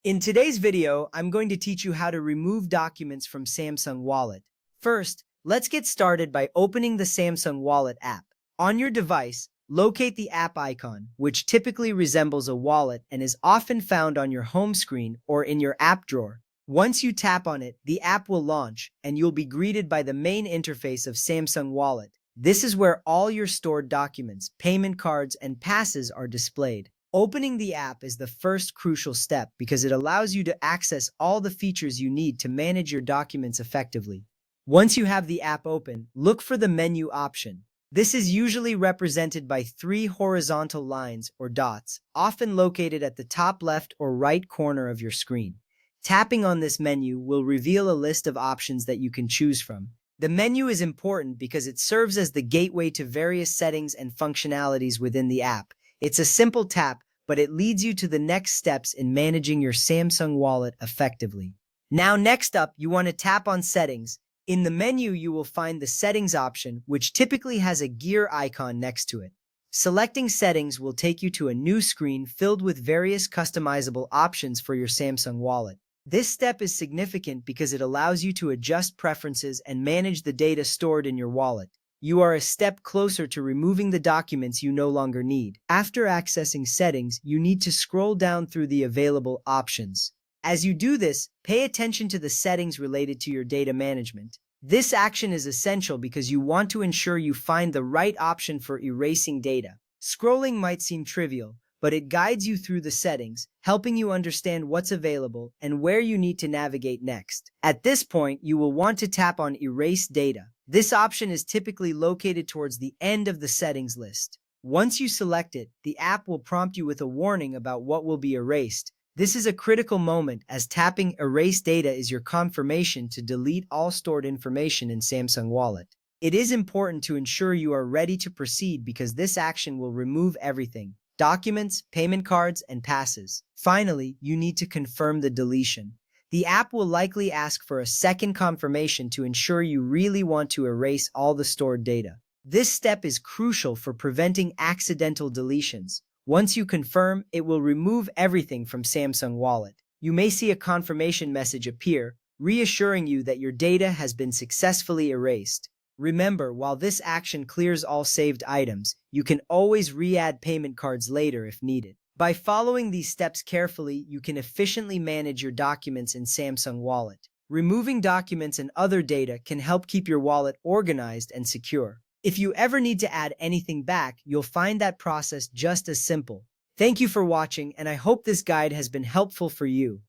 In today's video, I'm going to teach you how to remove documents from Samsung Wallet. First, let's get started by opening the Samsung Wallet app. On your device, locate the app icon, which typically resembles a wallet and is often found on your home screen or in your app drawer. Once you tap on it, the app will launch, and you'll be greeted by the main interface of Samsung Wallet. This is where all your stored documents, payment cards, and passes are displayed. Opening the app is the first crucial step because it allows you to access all the features you need to manage your documents effectively. Once you have the app open, look for the menu option. This is usually represented by three horizontal lines or dots, often located at the top left or right corner of your screen. Tapping on this menu will reveal a list of options that you can choose from. The menu is important because it serves as the gateway to various settings and functionalities within the app. It's a simple tap, but it leads you to the next steps in managing your Samsung Wallet effectively. Now, next up, you want to tap on Settings. In the menu, you will find the Settings option, which typically has a gear icon next to it. Selecting Settings will take you to a new screen filled with various customizable options for your Samsung Wallet. This step is significant because it allows you to adjust preferences and manage the data stored in your wallet. You are a step closer to removing the documents you no longer need. After accessing Settings, you need to scroll down through the available options. As you do this, pay attention to the settings related to your data management. This action is essential because you want to ensure you find the right option for erasing data. Scrolling might seem trivial, but it guides you through the settings, helping you understand what's available and where you need to navigate next. At this point, you will want to tap on Erase Data. This option is typically located towards the end of the settings list. Once you select it, the app will prompt you with a warning about what will be erased. This is a critical moment as tapping Erase Data is your confirmation to delete all stored information in Samsung Wallet. It is important to ensure you are ready to proceed because this action will remove everything: documents, payment cards, and passes. Finally, you need to confirm the deletion. The app will likely ask for a second confirmation to ensure you really want to erase all the stored data. This step is crucial for preventing accidental deletions. Once you confirm, it will remove everything from Samsung Wallet. You may see a confirmation message appear, reassuring you that your data has been successfully erased. Remember, while this action clears all saved items, you can always re-add payment cards later if needed. By following these steps carefully, you can efficiently manage your documents in Samsung Wallet. Removing documents and other data can help keep your wallet organized and secure. If you ever need to add anything back, you'll find that process just as simple. Thank you for watching, and I hope this guide has been helpful for you.